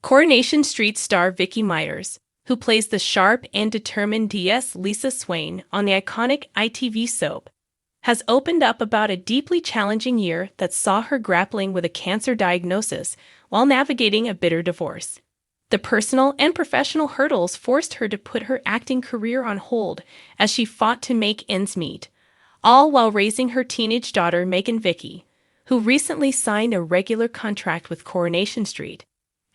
Coronation Street star Vicky Myers, who plays the sharp and determined DS Lisa Swain on the iconic ITV soap, has opened up about a deeply challenging year that saw her grappling with a cancer diagnosis while navigating a bitter divorce. The personal and professional hurdles forced her to put her acting career on hold as she fought to make ends meet, all while raising her teenage daughter Megan. Vicky, who recently signed a regular contract with Coronation Street,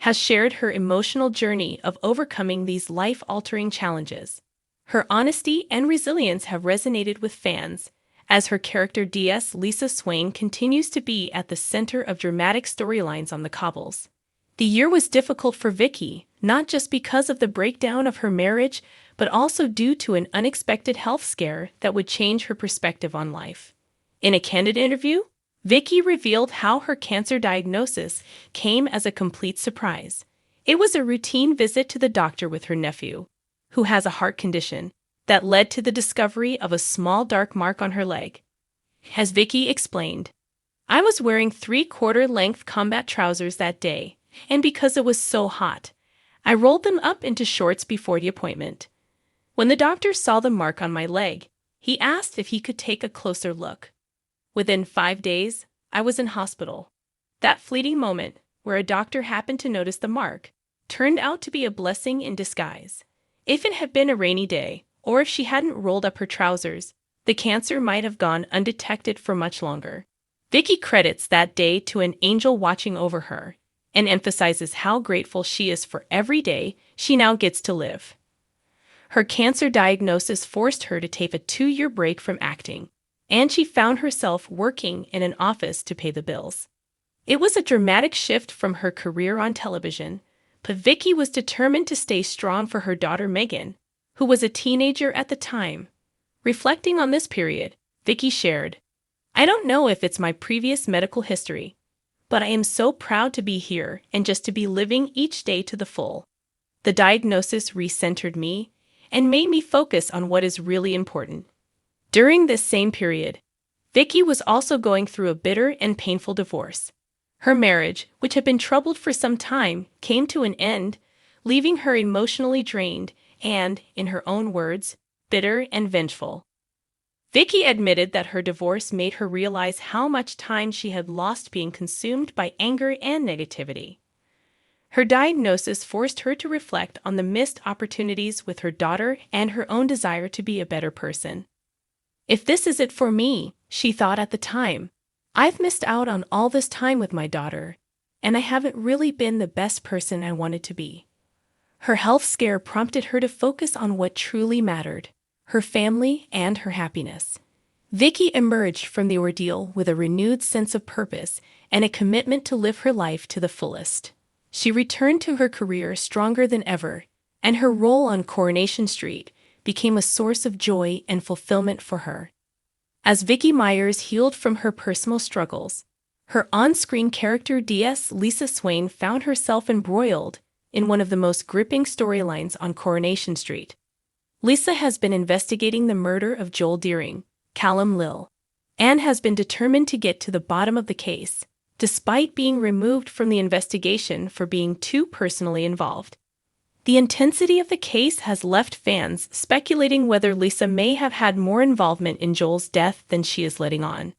has shared her emotional journey of overcoming these life-altering challenges. Her honesty and resilience have resonated with fans, as her character DS Lisa Swain continues to be at the center of dramatic storylines on the cobbles. The year was difficult for Vicky, not just because of the breakdown of her marriage, but also due to an unexpected health scare that would change her perspective on life. In a candid interview, Vicky revealed how her cancer diagnosis came as a complete surprise. It was a routine visit to the doctor with her nephew, who has a heart condition, that led to the discovery of a small dark mark on her leg. As Vicky explained, "I was wearing 3/4-length combat trousers that day, and because it was so hot, I rolled them up into shorts before the appointment. When the doctor saw the mark on my leg, he asked if he could take a closer look. Within 5 days, I was in hospital. That fleeting moment, where a doctor happened to notice the mark, turned out to be a blessing in disguise. If it had been a rainy day, or if she hadn't rolled up her trousers, the cancer might have gone undetected for much longer." Vicky credits that day to an angel watching over her, and emphasizes how grateful she is for every day she now gets to live. Her cancer diagnosis forced her to take a 2-year break from acting, and she found herself working in an office to pay the bills. It was a dramatic shift from her career on television, but Vicky was determined to stay strong for her daughter Megan, who was a teenager at the time. Reflecting on this period, Vicky shared, "I don't know if it's my previous medical history, but I am so proud to be here and just to be living each day to the full. The diagnosis recentered me and made me focus on what is really important." During this same period, Vicky was also going through a bitter and painful divorce. Her marriage, which had been troubled for some time, came to an end, leaving her emotionally drained and, in her own words, bitter and vengeful. Vicky admitted that her divorce made her realize how much time she had lost being consumed by anger and negativity. Her diagnosis forced her to reflect on the missed opportunities with her daughter and her own desire to be a better person. "If this is it for me," she thought at the time, "I've missed out on all this time with my daughter, and I haven't really been the best person I wanted to be." Her health scare prompted her to focus on what truly mattered, her family and her happiness. Vicky emerged from the ordeal with a renewed sense of purpose and a commitment to live her life to the fullest. She returned to her career stronger than ever, and her role on Coronation Street became a source of joy and fulfillment for her. As Vicky Myers healed from her personal struggles, her on-screen character DS Lisa Swain found herself embroiled in one of the most gripping storylines on Coronation Street. Lisa has been investigating the murder of Joel Deering, Callum Lill, and has been determined to get to the bottom of the case, despite being removed from the investigation for being too personally involved. The intensity of the case has left fans speculating whether Lisa may have had more involvement in Joel's death than she is letting on.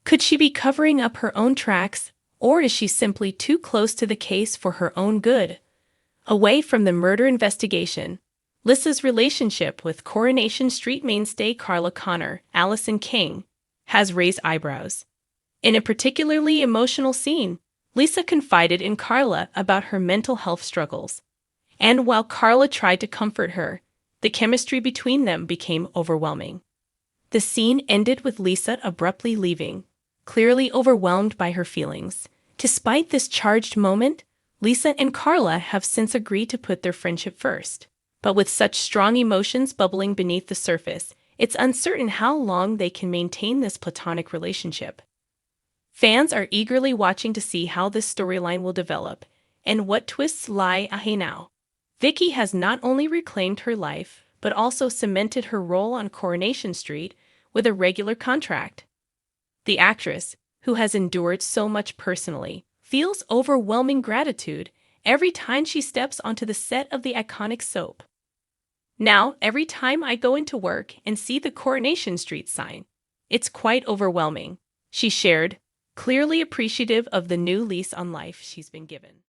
Could she be covering up her own tracks, or is she simply too close to the case for her own good? Away from the murder investigation, Lisa's relationship with Coronation Street mainstay Carla Connor, Allison King, has raised eyebrows. In a particularly emotional scene, Lisa confided in Carla about her mental health struggles. And while Carla tried to comfort her, the chemistry between them became overwhelming. The scene ended with Lisa abruptly leaving, clearly overwhelmed by her feelings. Despite this charged moment, Lisa and Carla have since agreed to put their friendship first. But with such strong emotions bubbling beneath the surface, it's uncertain how long they can maintain this platonic relationship. Fans are eagerly watching to see how this storyline will develop and what twists lie ahead now. Vicky has not only reclaimed her life, but also cemented her role on Coronation Street with a regular contract. The actress, who has endured so much personally, feels overwhelming gratitude every time she steps onto the set of the iconic soap. Now, every time I go into work and see the Coronation Street sign, it's quite overwhelming," she shared, clearly appreciative of the new lease on life she's been given.